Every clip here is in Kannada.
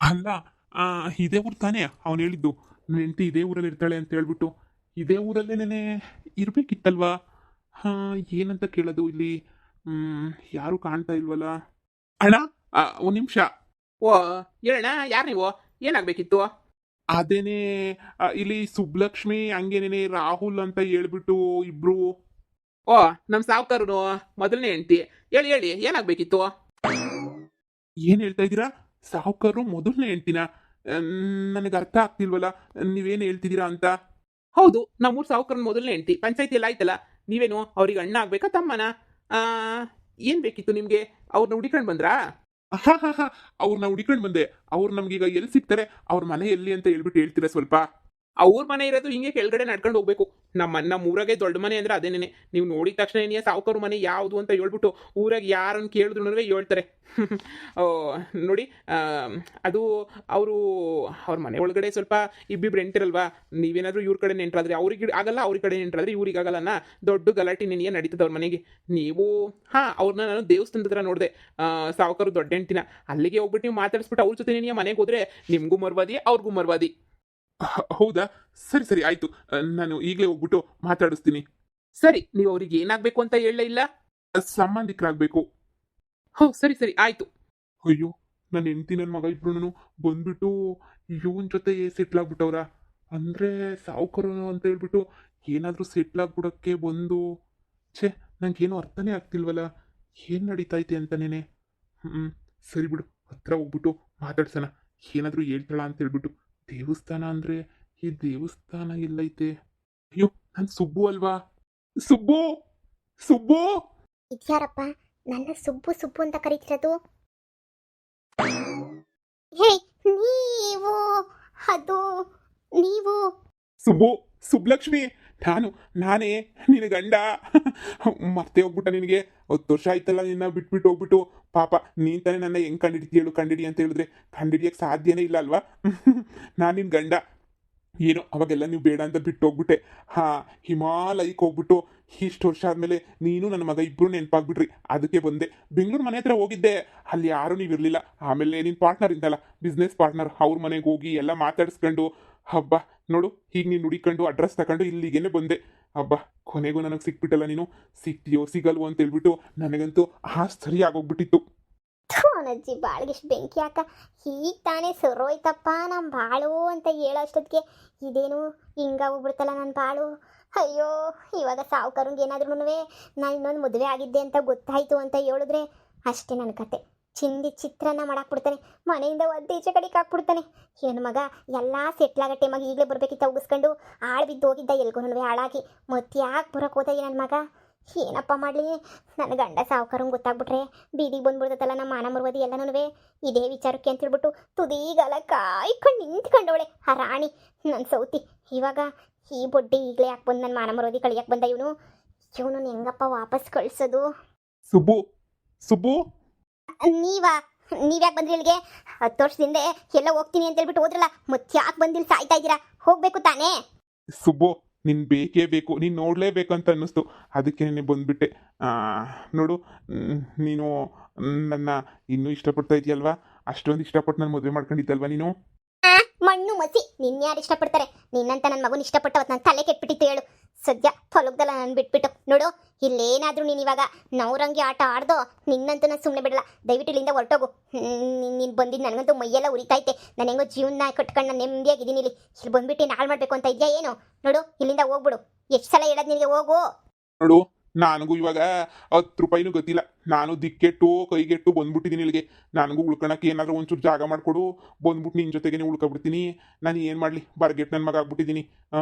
ಅಲ್ಲ, ಇದೇ ಊರು ತಾನೇ ಅವನು ಹೇಳಿದ್ದು. ನನ್ನ ಹೆಂಡತಿ ಇದೇ ಊರಲ್ಲಿ ಇರ್ತಾಳೆ ಅಂತ ಹೇಳ್ಬಿಟ್ಟು. ಇದೇ ಊರಲ್ಲೇನೆ ಇರ್ಬೇಕಿತ್ತಲ್ವಾ? ಹಾ, ಏನಂತ ಕೇಳೋದು ಇಲ್ಲಿ? ಹ್ಮ್, ಯಾರು ಕಾಣ್ತಾ ಇಲ್ವಲ್ಲ. ಅಣ್ಣ, ಒಂದು ನಿಮಿಷ. ಓ, ಹೇಳಣ್ಣ, ಯಾರು ನೀವು? ಏನಾಗಬೇಕಿತ್ತು? ಅದೇನೆ, ಇಲ್ಲಿ ಸುಬ್ಲಕ್ಷ್ಮಿ ಹಂಗೇನೇನೆ ರಾಹುಲ್ ಅಂತ ಹೇಳ್ಬಿಟ್ಟು ಇಬ್ರು. ಓ, ನಮ್ಮ ಸಾವುಕಾರನು ಮೊದಲನೇ ಹೆಂಡ್ತಿ. ಹೇಳಿ ಹೇಳಿ, ಏನಾಗಬೇಕಿತ್ತು? ಏನ್ ಹೇಳ್ತಾ ಇದ್ದೀರಾ? ಸಾಹುಕಾರರು ಮೊದಲನೇ ಹೆಂಡ್ತಿನ? ನನಗೆ ಅರ್ಥ ಆಗ್ತಿಲ್ವಲ್ಲ, ನೀವೇನು ಹೇಳ್ತಿದ್ದೀರಾ ಅಂತ. ಹೌದು, ನಮ್ಮೂರು ಸಾವುಕಾರನ ಮೊದಲನೇ ಹೆಂಡ್ತಿ. ಪಂಚಾಯತಿ ಎಲ್ಲ ಆಯ್ತಲ್ಲ. ನೀವೇನು ಅವ್ರಿಗೆ ಅಣ್ಣ ಆಗ್ಬೇಕಾ ತಮ್ಮನ? ಆ, ಏನ್ ಬೇಕಿತ್ತು ನಿಮ್ಗೆ? ಅವ್ರನ್ನ ಹುಡಿಕೊಂಡು ಬಂದ್ರಾ? ಹಾ ಹಾ ಹಾ, ಅವ್ರನ್ನ ಹುಡ್ಕೊಂಡು ಬಂದೆ. ಅವ್ರು ನಮ್ಗೀಗ ಎಲ್ಲಿ ಸಿಗ್ತಾರೆ, ಅವ್ರ ಮನೆ ಎಲ್ಲಿ ಅಂತ ಹೇಳ್ಬಿಟ್ಟು ಹೇಳ್ತೀರಾ ಸ್ವಲ್ಪ? ಅವ್ರ ಮನೆ ಇರೋದು ಹಿಂಗೆ ಕೆಳಗಡೆ ನಡ್ಕೊಂಡು ಹೋಗ್ಬೇಕು. ನಮ್ಮ ಊರಾಗೆ ದೊಡ್ಡ ಮನೆ ಅಂದ್ರೆ ಅದೇನೇನೆ. ನೀವು ನೋಡಿದ ತಕ್ಷಣ ಏನಿಯ ಸಾವುಕಾರ ಮನೆ ಯಾವುದು ಅಂತ ಹೇಳ್ಬಿಟ್ಟು ಊರಾಗ ಯಾರನ್ನು ಕೇಳಿದ್ರು ಹೇಳ್ತಾರೆ. ಓ, ನೋಡಿ, ಅದು ಅವರು ಅವ್ರ ಮನೆ ಒಳಗಡೆ ಸ್ವಲ್ಪ ಇಬ್ಬಿಬ್ರು ನೆಂಟಿರಲ್ವಾ. ನೀವೇನಾದರೂ ಇವ್ರ ಕಡೆ ನೆಂಟ್ರಾದ್ರೆ ಅವ್ರಿಗೆ ಆಗಲ್ಲ, ಅವ್ರ ಕಡೆ ನೆಂಟ್ರಾದ್ರೆ ಇವ್ರಿಗೆ ಆಗಲ್ಲ. ದೊಡ್ಡ ಗಲಾಟೆ ನೆನೆಯ ನಡೀತದೆ ಅವ್ರ ಮನೆಗೆ. ನೀವು ಅವ್ರನ್ನ ನಾನು ದೇವಸ್ಥಾನದ ಹತ್ರ ನೋಡಿದೆ. ಸಾವುಕಾರು ದೊಡ್ಡ ಹೆಂಡ್ತಿನ ಅಲ್ಲಿಗೆ ಹೋಗ್ಬಿಟ್ಟು ನೀವು ಮಾತಾಡಿಸ್ಬಿಟ್ಟು ಅವ್ರ ಜೊತೆ ನೆನೆಯ ಮನೆಗೆ ಹೋದ್ರೆ ನಿಮಗೂ ಮರ್ವಾದಿ, ಅವ್ರಿಗೂ ಮರ್ವಾದಿ. ಹೌದಾ? ಸರಿ ಸರಿ, ಆಯ್ತು. ನಾನು ಈಗಲೇ ಹೋಗ್ಬಿಟ್ಟು ಮಾತಾಡಿಸ್ತೀನಿ. ಸರಿ, ನೀವು ಅವ್ರಿಗೆ ಏನಾಗಬೇಕು ಅಂತ ಹೇಳಲೇ ಇಲ್ಲ? ಸಂಬಂಧಿಕರಾಗಬೇಕು. ಹೋ, ಸರಿ ಸರಿ, ಆಯ್ತು. ಅಯ್ಯೋ, ನನ್ನ ಹೆಂಡತಿ ನನ್ನ ಮಗ ಇಬ್ರು ಬಂದ್ಬಿಟ್ಟು ಇವನ್ ಜೊತೆ ಸೆಟ್ಲ್ ಆಗ್ಬಿಟ್ಟವ್ರ. ಅಂದ್ರೆ ಸಾವುಕಾರ ಅಂತ ಹೇಳ್ಬಿಟ್ಟು ಏನಾದರೂ ಸೆಟ್ಲ್ ಆಗ್ಬಿಡೋಕ್ಕೆ ಬಂದು. ಛೇ, ನಂಗೇನು ಅರ್ಥನೇ ಆಗ್ತಿಲ್ವಲ್ಲ, ಏನು ನಡೀತೈತೆ ಅಂತನೇನೆ. ಸರಿ ಬಿಡು, ಹತ್ರ ಹೋಗ್ಬಿಟ್ಟು ಮಾತಾಡ್ಸೋಣ. ಏನಾದರೂ ಹೇಳ್ತಾಳ ಅಂತ ಹೇಳ್ಬಿಟ್ಟು. ದೇವಸ್ಥಾನ ಅಂದ್ರೆ, ಈ ದೇವಸ್ಥಾನ ಎಲ್ಲೈತೆ? ಅಯ್ಯೋ, ನಾನು ಸುಬ್ಬು ಅಲ್ವಾ? ಸುಬ್ಬು, ಸುಬ್ಬು. ಇದ್ಯಾರಪ್ಪ ನನ್ನ ಸುಬ್ಬು ಸುಬ್ಬು ಅಂತ ಕರೀತಿರೋದು? ಹೇ, ನೀವು ಅದು ನೀವು? ಸುಬ್ಬು, ಸುಬ್ಲಕ್ಷ್ಮಿ, ನಾನೇ ನಿನ್ನ ಗಂಡ. ಮರ್ತೆ ಹೋಗ್ಬಿಟ್ಟ ನಿನಗೆ? 10 ವರ್ಷ ಆಯ್ತಲ್ಲ ನಿನ್ನ ಬಿಟ್ಬಿಟ್ಟು ಹೋಗ್ಬಿಟ್ಟು. ಪಾಪ, ನೀನ್ ತಾನೇ ನನ್ನ ಹೆಂಗ್ ಕಂಡಿಡ್ತೀಯಳು? ಕಂಡಿಡಿ ಅಂತ ಹೇಳಿದ್ರೆ ಕಂಡಿಡಿಯಕ್ಕೆ ಸಾಧ್ಯನೇ ಇಲ್ಲ ಅಲ್ವಾ? ನಾನು ನಿನ್ನ ಗಂಡ. ಏನೋ ಅವಾಗೆಲ್ಲ ನೀವು ಬೇಡ ಅಂತ ಬಿಟ್ಟು ಹೋಗ್ಬಿಟ್ಟೆ. ಹಿಮಾಲಯಕ್ಕೆ ಹೋಗ್ಬಿಟ್ಟು ಇಷ್ಟು ವರ್ಷ ಆದಮೇಲೆ ನೀನು ನನ್ನ ಮಗ ಇಬ್ಬರು ನೆನಪಾಗ್ಬಿಟ್ರಿ. ಅದಕ್ಕೆ ಬಂದೆ. ಬೆಂಗಳೂರು ಮನೆ ಹತ್ರ ಹೋಗಿದ್ದೆ, ಅಲ್ಲಿ ಯಾರೂ ನೀವು ಇರಲಿಲ್ಲ. ಆಮೇಲೆ ನಿನ್ನ ಪಾರ್ಟ್ನರ್ ಇದ್ದಲ್ಲ, ಬಿಸ್ನೆಸ್ ಪಾರ್ಟ್ನರ್, ಅವ್ರ ಮನೆಗೆ ಹೋಗಿ ಎಲ್ಲ ಮಾತಾಡಿಸ್ಕೊಂಡು, ಹಬ್ಬ ನೋಡು, ಹೀಗೆ ನೀನು ಹುಡಿಕೊಂಡು ಅಡ್ರೆಸ್ ತಗೊಂಡು ಇಲ್ಲಿಗೇನೆ ಬಂದೆ. ಹಬ್ಬ, ಕೊನೆಗೂ ನನಗೆ ಸಿಕ್ಬಿಟ್ಟಲ್ಲ ನೀನು. ಸಿಗ್ತೀಯೋ ಸಿಗಲ್ವೋ ಅಂತ ಹೇಳ್ಬಿಟ್ಟು ನನಗಂತೂ ಆಶ್ಚರ್ಯ ಆಗೋಗ್ಬಿಟ್ಟಿತ್ತು. ಅವನಜ್ಜಿ ಬಾಳ್ಗಿಷ್ಟು ಬೆಂಕಿ ಹಾಕ. ಈಗ ತಾನೇ ಸರೋಯ್ತಪ್ಪ ನಮ್ಮ ಬಾಳು ಅಂತ ಹೇಳೋ ಅಷ್ಟೊತ್ತಿಗೆ ಇದೇನು ಹಿಂಗಾಗೋಗ್ಬಿಡ್ತಲ್ಲ ನನ್ನ ಬಾಳು. ಅಯ್ಯೋ, ಇವಾಗ ಸಾವುಕಾರಂಗೆ ಏನಾದ್ರೂ ನಾನು ಇನ್ನೊಂದು ಮದುವೆ ಆಗಿದ್ದೆ ಅಂತ ಗೊತ್ತಾಯ್ತು ಅಂತ ಹೇಳಿದ್ರೆ ಅಷ್ಟೇ ನನ್ನ ಕತೆ. ಚಿಂದಿ ಚಿತ್ರಾನ್ನ ಮಾಡಾಕ್ಬಿಡ್ತಾನೆ, ಮನೆಯಿಂದ ಒದ್ದು ಈಚೆ ಕಡೆಗೆ ಹಾಕ್ಬಿಡ್ತಾನೆ. ಏನು ಮಗ, ಎಲ್ಲ ಸೆಟ್ಲಾಗೋ ಟೈಮಾಗಿ ಈಗಲೇ ಬರಬೇಕಿತ್ತ ಉಗಿಸ್ಕೊಂಡು ಆಳು ಬಿದ್ದು ಹೋಗಿದ್ದ ಎಲ್ಗೂ ಹಾಳಾಗಿ. ಮತ್ತೆ ಯಾಕೆ ಬರೋಕೆ ಹೋದ ನನ್ನ ಮಗ? ಏನಪ್ಪ ಮಾಡಲಿ, ನನ್ನ ಗಂಡ ಸಾವುಕಾರಂಗೆ ಗೊತ್ತಾಗ್ಬಿಟ್ರೆ ಬೀದಿಗೆ ಬಂದ್ಬಿಡ್ತಲ್ಲ ನಮ್ಮ ಮಾನ ಮರ್ವದಿ ಎಲ್ಲನೂ. ಇದೇ ವಿಚಾರಕ್ಕೆ ಅಂತ ಹೇಳ್ಬಿಟ್ಟು ತುದಿಗಲ ಕಾಯ್ಕೊಂಡು ನಿಂತ್ಕೊಂಡವಳೆ ಆ ರಾಣಿ, ನನ್ನ ಸೌತಿ. ಇವಾಗ ಈ ಬೊಡ್ಡಿ ಈಗಲೇ ಯಾಕೆ ಬಂದು ನನ್ನ ಮಾನ ಮರ್ವದಿ ಕಳಿಯಕ್ಕೆ ಬಂದ ಇವನು ಹೆಂಗಪ್ಪ ವಾಪಸ್ ಕಳಿಸೋದು? ಸುಬ್ಬು, ಸುಬ್ಬು, ನೀವ್ಯಾಕೆ ಬಂದ್ರಿ ಇಲ್ಲಿಗೆ? 10 ವರ್ಷದಿಂದ ಎಲ್ಲ ಹೋಗ್ತೀನಿ ಅಂತ ಹೇಳ್ಬಿಟ್ಟು ಹೋದ್ರಲ್ಲ, ಮತ್ತೆ ಯಾಕೆ ಬಂದಿಲ್ಲ? ಸಾಯ್ತಾ ಇದ್ದೀರಾ? ಹೋಗ್ಬೇಕು ತಾನೇ? ಸುಬ್ಬು, ನೀನು ಬೇಕೇ ಬೇಕು, ನೀನು ನೋಡಲೇಬೇಕು ಅಂತ ಅನ್ನಿಸ್ತು, ಅದಕ್ಕೆ ನೀನು ಬಂದುಬಿಟ್ಟೆ. ನೋಡು, ನೀನು ನನ್ನ ಇನ್ನೂ ಇಷ್ಟಪಡ್ತಾ ಇದೆಯಲ್ವಾ? ಅಷ್ಟೊಂದು ಇಷ್ಟಪಟ್ಟು ನಾನು ಮದುವೆ ಮಾಡ್ಕೊಂಡಿದ್ದಲ್ವಾ ನೀನು? ಮಣ್ಣು ಮಸಿ, ಯಾರು ಇಷ್ಟಪಡ್ತಾರೆ? ನಿನ್ನಂತ ನನ್ನ ಮಗನ ಇಷ್ಟಪಟ್ಟವತ್ತು ನನ್ನ ತಲೆ ಕೆಟ್ಬಿಟ್ಟಿತ್ತು ಹೇಳು. ಸದ್ಯ ತೊಲಗ್ದಲ್ಲ ನಾನು ಬಿಟ್ಬಿಟ್ಟು. ನೋಡು, ಇಲ್ಲೇನಾದರೂ ನೀನು ಇವಾಗ ನವರಂಗಿ ಆಟ ಆಡ್ದೋ ನಿನ್ನಂತೂ ನಾನು ಸುಮ್ಮನೆ ಬಿಡಲ್ಲ. ದಯವಿಟ್ಟು ಇಲ್ಲಿಂದ ಹೊರಟೋಗು. ನೀನು ಬಂದಿದ್ದು ನನಗಂತೂ ಮೈಯೆಲ್ಲ ಉರಿತೈತೆ. ನಾನು ಹೆಂಗೋ ಜೀವನ ಕಟ್ಕೊಂಡು ನಾನು ನೆಮ್ಮದಿಯಾಗಿದ್ದೀನಿ. ಇಲ್ಲಿ ಬಂದ್ಬಿಟ್ಟು ಹಾಳು ಮಾಡಬೇಕು ಅಂತ ಇದೆಯಾ ಏನು? ನೋಡು, ಇಲ್ಲಿಂದ ಹೋಗ್ಬಿಡು. ಎಷ್ಟು ಸಲ ಹೇಳೋದು ನಿನಗೆ? ಹೋಗು. ನೋಡು, ನನಗೂ ಇವಾಗ 10 ರೂಪಾಯಿನೂ ಗೊತ್ತಿಲ್ಲ. ನಾನು ದಿಕ್ಕೆಟ್ಟು ಕೈಗೆಟ್ಟು ಬಂದ್ಬಿಟ್ಟಿದ್ದೀನಿ ಇಲ್ಲಿಗೆ. ನನಗೂ ಉಳ್ಕೊಳಕ್ಕೆ ಏನಾದರೂ ಒಂಚೂರು ಜಾಗ ಮಾಡಿಕೊಡು. ಬಂದ್ಬಿಟ್ಟು ನಿನ್ನ ಜೊತೆಗೇ ಉಳ್ಕೊಬಿಡ್ತೀನಿ. ನಾನು ಏನು ಮಾಡಲಿ, ಬರ್ಗೆಟ್ ನನ್ನ ಮಗ ಆಗ್ಬಿಟ್ಟಿದ್ದೀನಿ.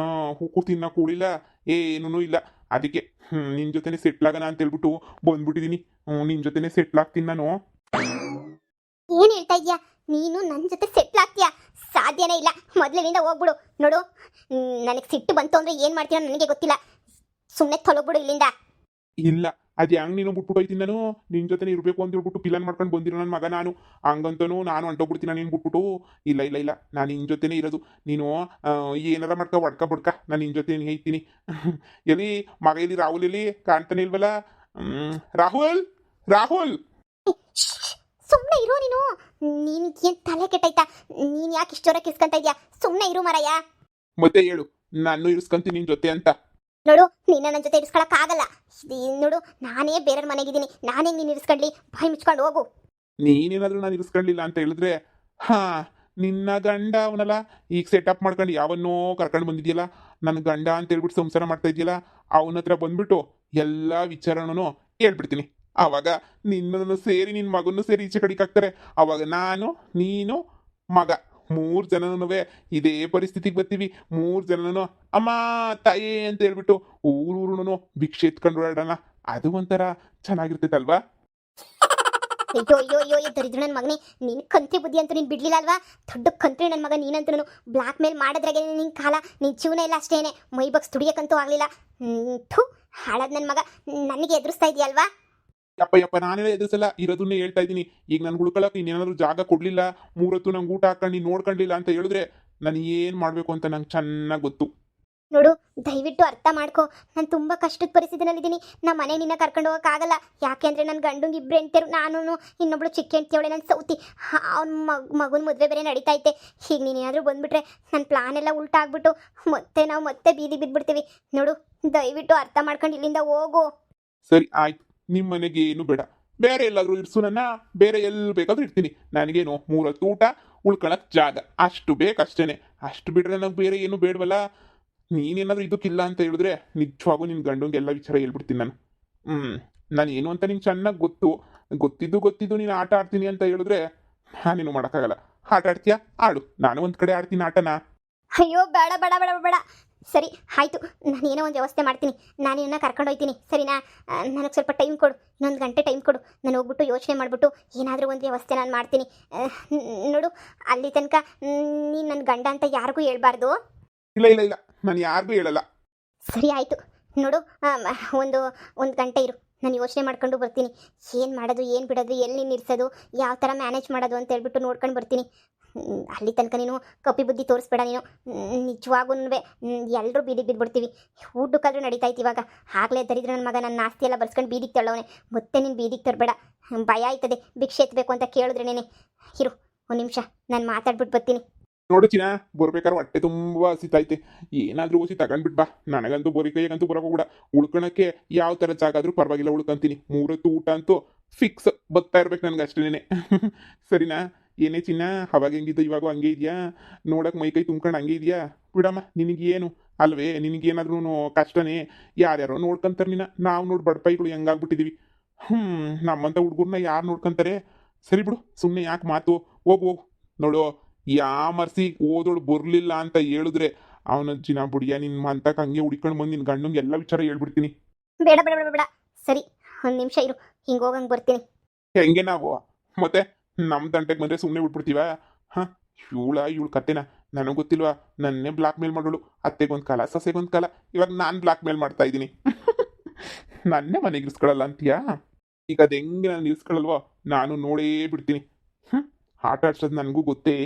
ಹೂಕು ತಿನ್ನೋ ಕೂಳಿಲ್ಲ, ಏನೂ ಇಲ್ಲ. ಅದಕ್ಕೆ ನಿನ್ನ ಜೊತೆನೇ ಸೆಟ್ಲಾಗೋಣ ಅಂತ ಹೇಳ್ಬಿಟ್ಟು ಬಂದ್ಬಿಟ್ಟಿದ್ದೀನಿ. ನಿನ್ನ ಜೊತೆನೇ ಸೆಟ್ಲ್ ಆಗ್ತೀನಿ ನಾನು. ಏನು ಹೇಳ್ತಾ ಇದೀಯಾ ನೀನು? ನನ್ನ ಜೊತೆ ಸೆಟ್ಲ್ ಆಗ್ತೀಯಾ? ಸಾಧ್ಯನೇ ಇಲ್ಲ. ಮೊದಲಿನಿಂದ ಹೋಗ್ಬಿಡು. ನೋಡು, ನನಗೆ ಸಿಟ್ಟು ಬಂತು ಅಂದರೆ ಏನು ಮಾಡ್ತೀನೋ ನನಗೆ ಗೊತ್ತಿಲ್ಲ. ಸುಮ್ಮನೆ ತೊಲಗ್ಬಿಡು ಇಲ್ಲಿಂದ. ಇಲ್ಲ, ಅದು ಹೆಂಗೆ ನೀನು ಬಿಟ್ಬಿಟ್ಟು ಹೋಯ್ತೀನಿ ನಾನು? ನಿನ್ನ ಜೊತೆ ಇರಬೇಕು ಅಂತ ಹೇಳ್ಬಿಟ್ಟು ಪ್ಲಾನ್ ಮಾಡ್ಕೊಂಡು ಬಂದಿರೋ ನನ್ನ ಮಗ ನಾನು. ಹಂಗಂತನೂ ನಾನು ಹೊಂಟೋಗ್ಬಿಡ್ತೀನಿ ನೀನು ಬಿಟ್ಬಿಟ್ಟು. ಇಲ್ಲ ಇಲ್ಲ ಇಲ್ಲ, ನಾನು ನಿನ್ನ ಜೊತೆನೇ ಇರೋದು. ನೀನು ಏನಾರ ಮಾಡ್ಕೊ ಬಡ್ಕ ನಾನು ನಿನ್ನ ಜೊತೆ ಐತೀನಿ. ಎಲ್ಲಿ ಮಗ? ಇಲ್ಲಿ ರಾಹುಲ್ ಎಲ್ಲಿ ಕಾಣ್ತಾನೆ ಇಲ್ವಲ್ಲ? ರಾಹುಲ್, ರಾಹುಲ್. ಸುಮ್ಮನೆ ಇರೋ ನೀನು. ನೀನು ಏನು ತಲೆ ಕೆಟ್ಟೈತಾ? ನೀನು ಯಾಕೆ ಇಷ್ಟು ಜೋರ ಕಿಸ್ಕೊಂತ ಇದೆಯಾ? ಸುಮ್ಮನೆ ಇರು ಮರಯ್ಯ. ಮತ್ತೆ ಹೇಳು, ನಾನು ಇರಿಸ್ಕೊಂತೀನಿ ನಿನ್ ಜೊತೆ ಅಂತ. ನೋಡು, ನಿನ್ನ ನನ್ನ ಜೊತೆ ಇರಿಸ್ಕೊಳಕ್ಕಾಗಲ್ಲ. ನೋಡು, ನಾನೇ ಬೇರೆಯವ್ರ ಮನೆಗಿದ್ದೀನಿ, ನಾನೇ ನೀನು ಇರಿಸ್ಕೊಂಡ್ಲಿ? ಬಾಯಿ ಮುಚ್ಕೊಂಡು ಹೋಗು. ನೀನೇನಾದ್ರೂ ನಾನು ಇರಿಸ್ಕೊಳ್ಳಿಲ್ಲ ಅಂತ ಹೇಳಿದ್ರೆ, ಹಾ, ನಿನ್ನ ಗಂಡ ಅವನಲ್ಲ, ಈಗ ಸೆಟಪ್ ಮಾಡ್ಕೊಂಡು ಯಾವನ್ನೋ ಕರ್ಕೊಂಡು ಬಂದಿದ್ಯಲ್ಲ, ನನ್ನ ಗಂಡ ಅಂತ ಹೇಳ್ಬಿಟ್ಟು ಸಂಸಾರ ಮಾಡ್ತಾ ಇದೆಯಲ್ಲ, ಅವನ ಹತ್ರ ಬಂದ್ಬಿಟ್ಟು ಎಲ್ಲ ವಿಚಾರನೂ ಹೇಳ್ಬಿಡ್ತೀನಿ. ಆವಾಗ ನಿನ್ನನ್ನು ಸೇರಿ ನಿನ್ನ ಮಗನ್ನು ಸೇರಿ ಈಚೆ ಕಡೆಗೆ ಹಾಕ್ತಾರೆ. ಆವಾಗ ನಾನು, ನೀನು, ಮಗ 3 ಜನನೂ ಇದೇ ಪರಿಸ್ಥಿತಿಗೆ ಬರ್ತೀವಿ. 3 ಜನನೂ ಅಮ್ಮ ತಾಯಿ ಅಂತ ಹೇಳ್ಬಿಟ್ಟು ಊರೂರುನು ಭಿಕ್ಷೆ ಎತ್ಕೊಂಡು ಓಡಾಡೋಣ. ಅದು ಒಂಥರ ಚೆನ್ನಾಗಿರ್ತೈತಲ್ವಾ? ಅಯ್ಯೋ ಅಯ್ಯೋ ಅಯ್ಯೋ, ದರಿದ್ರ ನನ್ನ ಮಗನೇ, ನೀನು ಕಂತ್ರಿ ಬುದ್ಧಿ ಅಂತೂ ನೀನು ಬಿಡ್ಲಿಲ್ಲ ಅಲ್ವಾ? ದೊಡ್ಡ ಕಂತ್ರಿ ನನ್ನ ಮಗ ನೀನಂತೂ. ಬ್ಲ್ಯಾಕ್ ಮೇಲ್ ಮಾಡಿದ್ರಾಗೆ ನಿನ್ನ ಕಾಲ, ನಿನ್ನ ಜೀವನ ಎಲ್ಲ ಅಷ್ಟೇನೆ. ಮೈ ಬಗ್ಸ್ ದುಡಿಯೋಕ್ಕಂತೂ ಆಗಲಿಲ್ಲ. ಥು, ಹಾಳಾದ ನನ್ನ ಮಗ, ನನಗೆ ಎದುರಿಸ್ತಾ ಇದೆಯಲ್ವಾ? ಯಪ್ಪ ನಾನೆಲ್ಲ ಎದುರಿಸಲ್ಲ, ಇರೋದನ್ನೇ ಹೇಳ್ತಾ ಇದ್ದೀನಿ. ಈಗ ನನ್ಗೆ ಉಳ್ಕೊಳಕ್ಕೆ ಇನ್ನೇನಾದ್ರೂ ಜಾಗ ಕೊಡ್ಲಿಲ್ಲ, 3 ಹೊತ್ತು ನಂಗೆ ಊಟ ಹಾಕೊಂಡು ನೀನು ನೋಡ್ಕೊಂಡಿಲ್ಲ ಅಂತ ಹೇಳಿದ್ರೆ ನಾನು ಏನು ಮಾಡಬೇಕು ಅಂತ ನಂಗೆ ಚೆನ್ನಾಗಿ ಗೊತ್ತು. ನೋಡು, ದಯವಿಟ್ಟು ಅರ್ಥ ಮಾಡ್ಕೊ. ನಾನು ತುಂಬ ಕಷ್ಟದ ಪರಿಸ್ಥಿತಿನಲ್ಲಿದ್ದೀನಿ. ನಮ್ಮ ಮನೆ ನಿನ್ನ ಕರ್ಕೊಂಡು ಹೋಗೋಕ್ಕಾಗಲ್ಲ. ಯಾಕೆ ಅಂದರೆ ನನ್ನ ಗಂಡಂಗೆ 2 ಹೆಂಡ್ತಿರು, ನಾನು ಇನ್ನೊಬ್ಳು ಚಿಕ್ಕ ಹೆಂಡ್ತಿಯವಳೆ, ನನ್ನ ಸೌತಿ. ಅವ್ನ ಮಗನ ಮದುವೆ ಬೇರೆ ನಡೀತಾ ಐತೆ. ಈಗ ನೀನೇನಾದರೂ ಬಂದುಬಿಟ್ರೆ ನನ್ನ ಪ್ಲಾನ್ ಎಲ್ಲ ಉಲ್ಟಾ ಆಗ್ಬಿಟ್ಟು ನಾವು ಮತ್ತೆ ಬೀದಿ ಬಿದ್ದುಬಿಡ್ತೀವಿ. ನೋಡು, ದಯವಿಟ್ಟು ಅರ್ಥ ಮಾಡ್ಕೊಂಡು ಇಲ್ಲಿಂದ ಹೋಗು. ಸರಿ ಆಯ್ತು, ನಿಮ್ಮ ಮನೆಗೆ ಏನು ಬೇಡ, ಬೇರೆ ಎಲ್ಲಾದ್ರೂ ಇರಿಸು, ನನ್ನ ಬೇರೆ ಎಲ್ಲಿ ಬೇಕಾದ್ರೂ ಇರ್ತೀನಿ. ನನಗೇನು 3 ಹೊತ್ತು ಊಟ, ಉಳ್ಕೊಳಕ್ ಜಾಗ ಅಷ್ಟು ಬೇಕಷ್ಟೇನೆ. ಅಷ್ಟು ಬಿಟ್ರೆ ನನಗೆ ಬೇರೆ ಏನು ಬೇಡವಲ್ಲ. ನೀನೇನಾದ್ರೂ ಇದಕ್ಕಿಲ್ಲ ಅಂತ ಹೇಳಿದ್ರೆ ನಿಜವಾಗೂ ನಿನ್ನ ಗಂಡಂಗೆ ಎಲ್ಲ ವಿಚಾರ ಹೇಳ್ಬಿಡ್ತೀನಿ ನಾನು. ನಾನು ಏನು ಅಂತ ನಿಂಗೆ ಚೆನ್ನಾಗಿ ಗೊತ್ತಿದ್ದು ನೀನು ಆಟ ಆಡ್ತೀನಿ ಅಂತ ಹೇಳಿದ್ರೆ ನಾನೇನು ಮಾಡೋಕ್ಕಾಗಲ್ಲ. ಆಟ ಆಡ್ತೀಯಾ ಆಡು, ನಾನು ಒಂದು ಕಡೆ ಆಡ್ತೀನಿ ಆಟನ. ಅಯ್ಯೋ ಬೇಡ ಬೇಡ ಬೇಡ ಬೇಡ. ಸರಿ ಆಯಿತು, ನಾನೇನೋ ಒಂದು ವ್ಯವಸ್ಥೆ ಮಾಡ್ತೀನಿ. ನಾನು ನಿನ್ನ ಕರ್ಕೊಂಡು ಹೋಗ್ತೀನಿ, ಸರಿನಾ? ನನಗೆ ಸ್ವಲ್ಪ ಟೈಮ್ ಕೊಡು, ಇನ್ನೊಂದು ಗಂಟೆ ಟೈಮ್ ಕೊಡು. ನಾನು ಹೋಗ್ಬಿಟ್ಟು ಯೋಚನೆ ಮಾಡಿಬಿಟ್ಟು ಏನಾದರೂ ಒಂದು ವ್ಯವಸ್ಥೆ ನಾನು ಮಾಡ್ತೀನಿ. ನೋಡು, ಅಲ್ಲಿ ತನಕ ನೀನು ನನ್ನ ಗಂಡ ಅಂತ ಯಾರಿಗೂ ಹೇಳ್ಬಾರ್ದು. ಇಲ್ಲ ನಾನು ಯಾರಿಗೂ ಹೇಳಲ್ಲ. ಸರಿ ಆಯಿತು. ನೋಡು, ಒಂದು ಗಂಟೆ ಇರು, ನಾನು ಯೋಚನೆ ಮಾಡ್ಕೊಂಡು ಬರ್ತೀನಿ. ಏನು ಮಾಡೋದು, ಏನು ಬಿಡೋದು, ಎಲ್ಲಿ ನಿಲ್ಲಿಸೋದು, ಯಾವ ಥರ ಮ್ಯಾನೇಜ್ ಮಾಡೋದು ಅಂತ ಹೇಳ್ಬಿಟ್ಟು ನೋಡ್ಕೊಂಡು ಬರ್ತೀನಿ. ಅಲ್ಲಿ ತನಕ ನೀನು ಕಪಿ ಬುದ್ಧಿ ತೋರಿಸ್ಬೇಡ ನೀನು. ನಿಜವಾಗೂ ಎಲ್ಲರೂ ಬೀದಿಗೆ ಬಿದ್ದುಬಿಡ್ತೀವಿ. ಊಟಕ್ಕಾದ್ರೂ ನಡೀತಾ ಇತ್ತು ಇವಾಗ. ಆಗಲೇ ದರಿದ್ರ ನನ್ನ ಮಗ ನನ್ನ ಆಸ್ತಿ ಎಲ್ಲ ಬರ್ಸ್ಕೊಂಡು ಬೀದಿಗೆ ತಳ್ಳವನೆ. ಮತ್ತೆ ನೀನು ಬೀದಿಗೆ ತರಬೇಡ, ಭಯ ಆಯ್ತದೆ. ಭಿಕ್ಷೆ ಎತ್ತಬೇಕು ಅಂತ ಕೇಳಿದ್ರೇನೆ. ಇರು ಒಂದು ನಿಮಿಷ, ನಾನು ಮಾತಾಡ್ಬಿಟ್ಟು ಬರ್ತೀನಿ. ನೋಡು ಚಿನ್ನ, ಬರ್ಬೇಕಾದ್ರೆ ಹೊಟ್ಟೆ ತುಂಬ ಹಸಿತೈತೆ. ಏನಾದರೂ ಹಸಿ ತಗೊಂಡ್ಬಿಟ್ಟು ಬಾ. ನನಗಂತೂ ಬರೀ ಕೈಗಂತೂ ಬರೋಕೋಗ್ಬಿಡ. ಉಳ್ಕೊಳಕ್ಕೆ ಯಾವ ಥರ ಜಾಗ ಆದರೂ ಪರವಾಗಿಲ್ಲ, ಉಳ್ಕೊಂತೀನಿ. 3 ಹೊತ್ತು ಊಟ ಅಂತೂ ಫಿಕ್ಸ್ ಬರ್ತಾ ಇರ್ಬೇಕು ನನಗೆ ಅಷ್ಟೇನೆ. ಸರಿನಾ? ಏನೇ ಚಿನ್ನ, ಅವಾಗ ಹೆಂಗಿದ್ದು ಇವಾಗ ಹಂಗೆ ಇದೆಯಾ? ನೋಡಕ್ಕೆ ಮೈ ಕೈ ತುಂಬ್ಕೊಂಡು ಹಂಗೆ ಇದೆಯಾ? ಬಿಡಮ್ಮ, ನಿನಗೇನು ಅಲ್ವೇ? ನಿನಗೇನಾದ್ರೂ ಕಷ್ಟನೇ? ಯಾರ್ಯಾರೋ ನೋಡ್ಕೊಂತಾರೆ ನಿನ್ನ. ನಾವು ನೋಡಿ ಬಡಪೈಗಳು ಹೆಂಗಾಗ್ಬಿಟ್ಟಿದ್ದೀವಿ. ನಮ್ಮಂಥ ಹುಡುಗರನ್ನ ಯಾರು ನೋಡ್ಕೊಂತಾರೆ? ಸರಿ ಬಿಡು, ಸುಮ್ಮನೆ ಯಾಕೆ ಮಾತು. ಹೋಗು ನೋಡು, ಮರ್ಸಿ ಓದೋಳು ಬರಲಿಲ್ಲ ಅಂತ ಹೇಳಿದ್ರೆ ಅವನ ಜಿನ ಬುಡಿಯ ನಿನ್ನ ಅಂತಕ್ಕೆ ಹಂಗೆ ಹುಡ್ಕೊಂಡು ಬಂದು ನಿನ್ನ ಗಂಡಂಗೆ ಎಲ್ಲ ವಿಚಾರ ಹೇಳ್ಬಿಡ್ತೀನಿ. ಬೇಡ ಬೇಡ ಬೇಡ ಬೇಡ. ಸರಿ, ಒಂದು ನಿಮಿಷ ಇರು, ಹಿಂಗೆ ಹೋಗಂಗೆ ಬರ್ತೀನಿ. ಹೆಂಗೆ ನಾವು ಮತ್ತೆ ನಮ್ಮ ತಂಟೆಗೆ ಬಂದರೆ ಸುಮ್ಮನೆ ಬಿಟ್ಬಿಡ್ತೀವ? ಹಾಂ, ಇವಳು ಕತೆನ ನನಗೆ ಗೊತ್ತಿಲ್ವಾ? ನನ್ನೇ ಬ್ಲಾಕ್ ಮೇಲ್ ಮಾಡೋಳು. ಅತ್ತೆಗೊಂದು ಕಾಲ, ಸೊಸೆಗೊಂದು ಕಾಲ. ಇವಾಗ ನಾನು ಬ್ಲಾಕ್ ಮೇಲ್ ಮಾಡ್ತಾ ಇದ್ದೀನಿ. ನನ್ನೇ ಮನೆಗೆ ಇರಿಸ್ಕೊಳ್ಳಲ್ಲ ಅಂತೀಯಾ? ಈಗ ಅದು ಹೆಂಗೆ ನಾನು ಇರಿಸ್ಕೊಳ್ಳಲ್ವೋ ನಾನು ನೋಡೇ ಬಿಡ್ತೀನಿ. ಆಟ ಆಡ್ಸೋದು ನನಗೂ ಗೊತ್ತೇ.